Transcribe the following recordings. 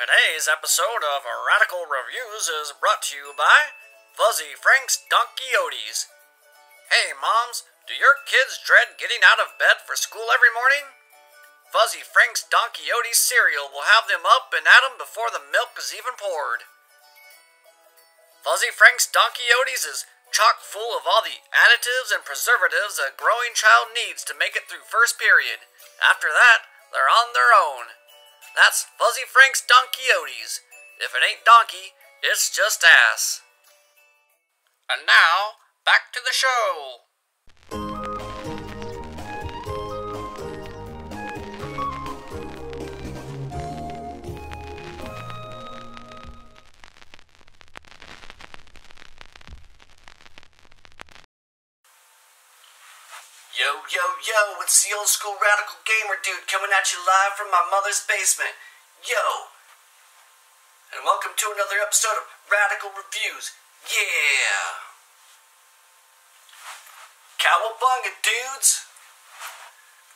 Today's episode of Radical Reviews is brought to you by Fuzzy Frank's Donkey-Oties. Hey moms, do your kids dread getting out of bed for school every morning? Fuzzy Frank's Donkey-Oties cereal will have them up and at 'em before the milk is even poured. Fuzzy Frank's Donkey-Oties is chock full of all the additives and preservatives a growing child needs to make it through first period. After that, they're on their own. That's Fuzzy Frank's Donkey-Oties. If it ain't donkey, it's just ass. And now, back to the show. Yo, it's the old school radical gamer dude coming at you live from my mother's basement. Yo! And welcome to another episode of Radical Reviews. Yeah! Cowabunga, dudes!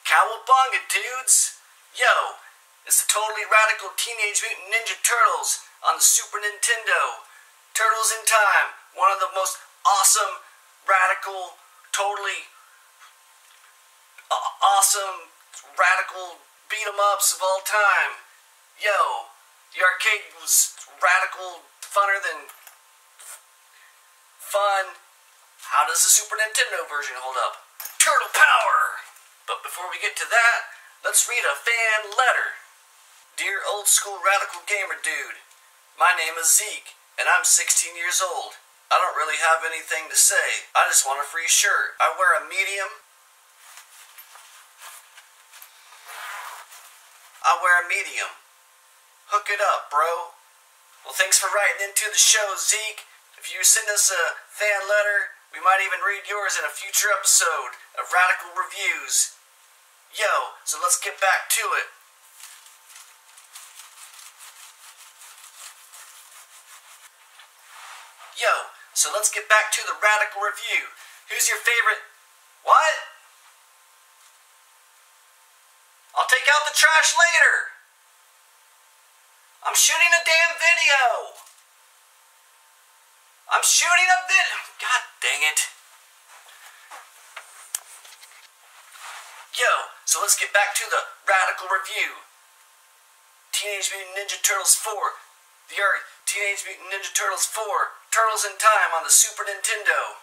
Cowabunga, dudes! Yo! It's the totally radical Teenage Mutant Ninja Turtles on the Super Nintendo. Turtles in Time, one of the most awesome, radical, totally awesome, radical beat-em-ups of all time. Yo, the arcade was radical, funner than fun. How does the Super Nintendo version hold up? Turtle power! But before we get to that, let's read a fan letter. Dear old school radical gamer dude, my name is Zeke, and I'm 16 years old. I don't really have anything to say. I just want a free shirt. I wear a medium. Hook it up, bro. Well, thanks for writing into the show, Zeke. If you send us a fan letter, we might even read yours in a future episode of Radical Reviews. Yo, so let's get back to it. The Radical Review. Who's your favorite? What? I'll take out the trash later. I'm shooting a damn video. God dang it. Yo, so let's get back to the Radical Review. Teenage Mutant Ninja Turtles 4. Teenage Mutant Ninja Turtles 4. Turtles in Time on the Super Nintendo.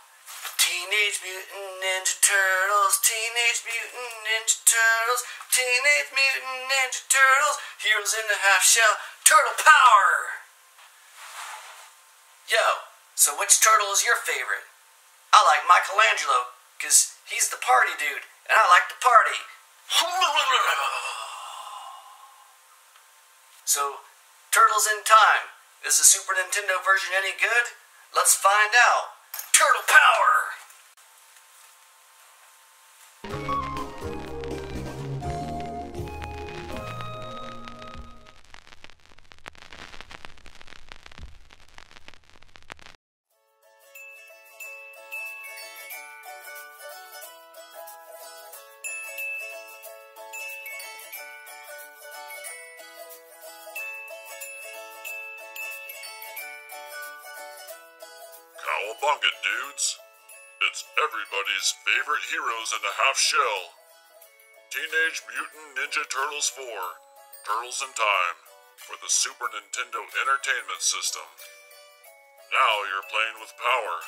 Teenage Mutant Ninja Turtles, Teenage Mutant Ninja Turtles, Teenage Mutant Ninja Turtles, Heroes in the Half Shell, Turtle Power! Yo, so which turtle is your favorite? I like Michelangelo, because he's the party dude, and I like to party. So, Turtles in Time, is the Super Nintendo version any good? Let's find out. Turtle Power! Cowabunga, dudes! It's everybody's favorite heroes in the half shell. Teenage Mutant Ninja Turtles 4, Turtles in Time, for the Super Nintendo Entertainment System. Now you're playing with power.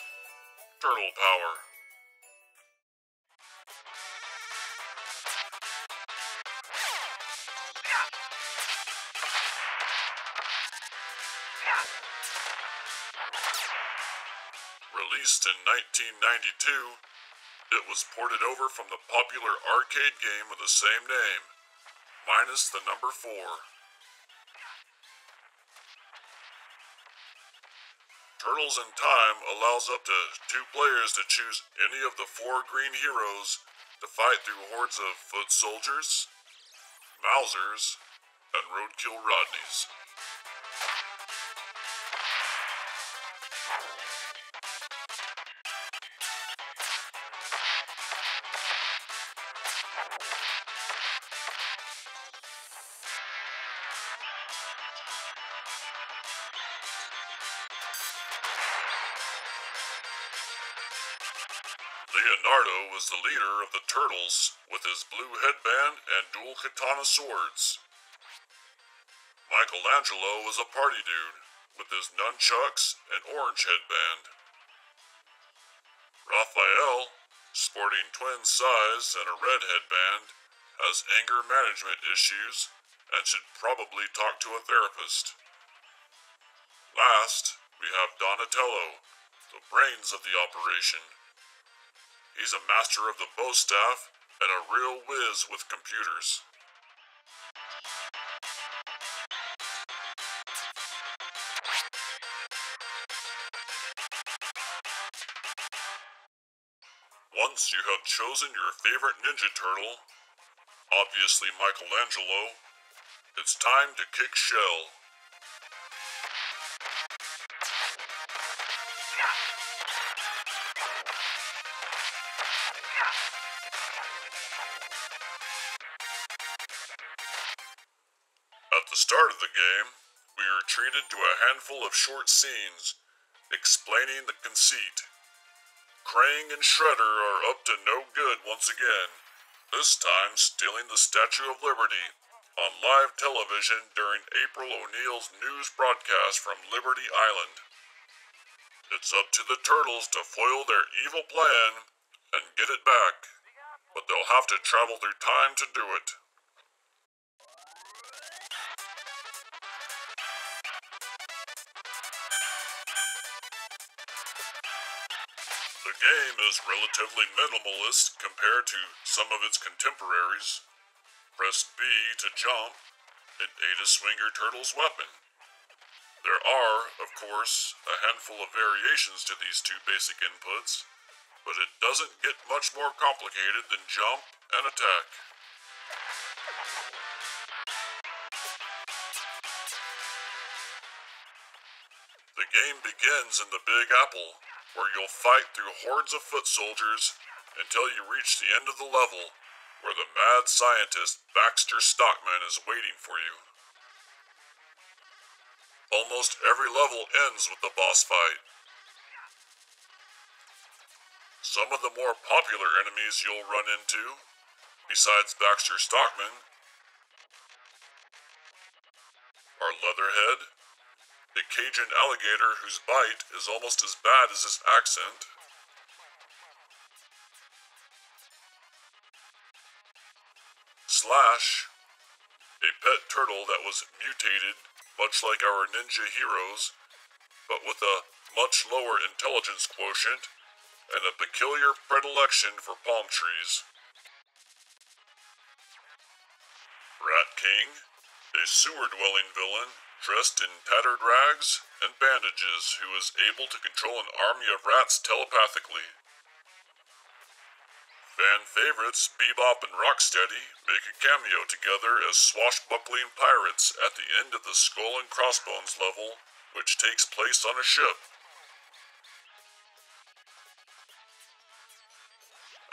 Turtle power. Released in 1992, it was ported over from the popular arcade game of the same name, minus the number 4. Turtles in Time allows up to 2 players to choose any of the 4 green heroes to fight through hordes of foot soldiers, Mousers, and Roadkill Rodneys. Leonardo was the leader of the Turtles with his blue headband and dual katana swords. Michelangelo was a party dude with his nunchucks and orange headband. Raphael, sporting twin size and a red headband, has anger management issues and should probably talk to a therapist. Last, we have Donatello, the brains of the operation. He's a master of the bow staff and a real whiz with computers. Once you have chosen your favorite Ninja Turtle, obviously Michelangelo, it's time to kick shell. At the start of the game, we are treated to a handful of short scenes explaining the conceit. Krang and Shredder are up to no good once again, this time stealing the Statue of Liberty on live television during April O'Neil's news broadcast from Liberty Island. It's up to the Turtles to foil their evil plan and get it back, but they'll have to travel through time to do it. The game is relatively minimalist compared to some of its contemporaries. Press B to jump, and A to swing your turtle's weapon. There are, of course, a handful of variations to these two basic inputs, but it doesn't get much more complicated than jump and attack. The game begins in the Big Apple, where you'll fight through hordes of foot soldiers until you reach the end of the level, where the mad scientist Baxter Stockman is waiting for you. Almost every level ends with the boss fight. Some of the more popular enemies you'll run into, besides Baxter Stockman, are Leatherhead, a Cajun alligator whose bite is almost as bad as his accent, Slash, a pet turtle that was mutated much like our ninja heroes, but with a much lower intelligence quotient and a peculiar predilection for palm trees. Rat King, a sewer-dwelling villain dressed in tattered rags and bandages who is able to control an army of rats telepathically. Fan favorites Bebop and Rocksteady make a cameo together as swashbuckling pirates at the end of the Skull and Crossbones level, which takes place on a ship.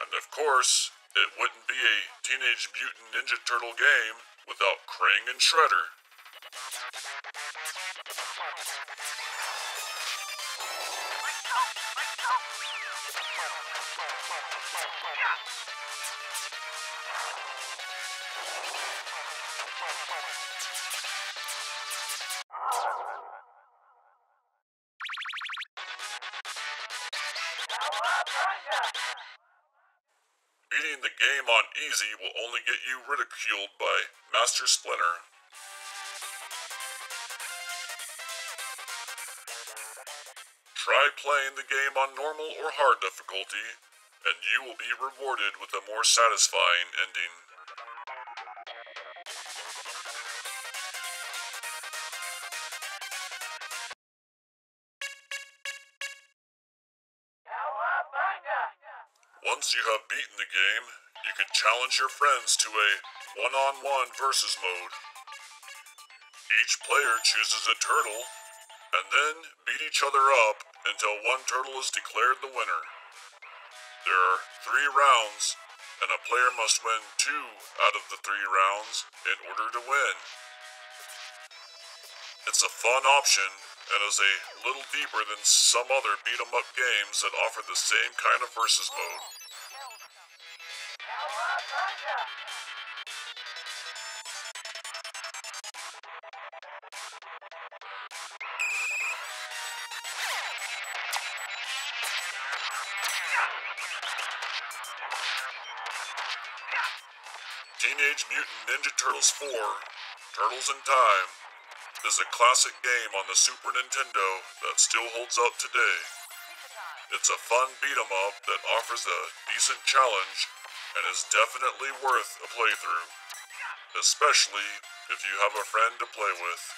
And of course, it wouldn't be a Teenage Mutant Ninja Turtle game without Krang and Shredder. Beating the game on easy will only get you ridiculed by Master Splinter. Try playing the game on normal or hard difficulty, and you will be rewarded with a more satisfying ending. Once you have beaten the game, you can challenge your friends to a one-on-one versus mode. Each player chooses a turtle, and then beat each other up until one turtle is declared the winner. There are 3 rounds, and a player must win 2 out of the 3 rounds in order to win. It's a fun option, and is a little deeper than some other beat-em-up games that offer the same kind of versus mode. Teenage Mutant Ninja Turtles 4, Turtles in Time, is a classic game on the Super Nintendo that still holds up today. It's a fun beat-em-up that offers a decent challenge and is definitely worth a playthrough, especially if you have a friend to play with.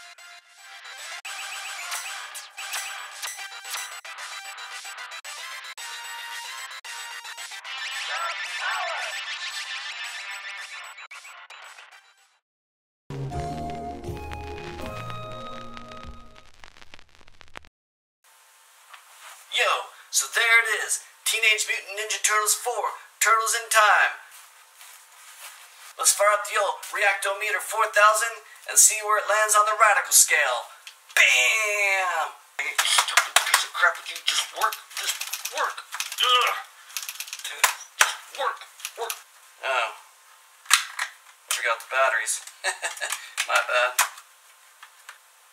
Yo, so there it is. Teenage Mutant Ninja Turtles 4, Turtles in Time. Let's fire up the old Reactometer 4000 and see where it lands on the radical scale. Bam! You stupid piece of crap, would you just work? Just work. Ugh. Just work. Oh. Forgot the batteries. My bad.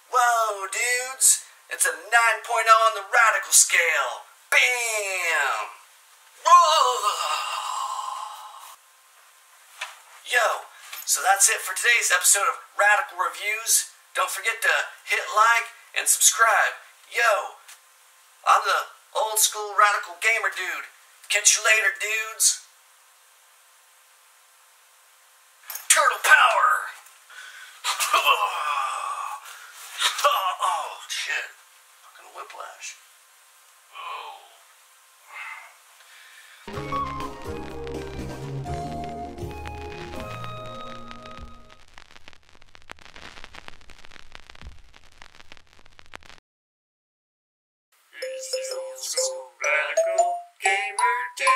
Whoa, dudes. It's a 9.0 on the radical scale. Bam! Whoa! Yo, so that's it for today's episode of Radical Reviews. Don't forget to hit like and subscribe. Yo, I'm the old school radical gamer dude. Catch you later, dudes. Turtle power! Oh, shit. Fucking whiplash. Oh. He's the old school radical gamer dude.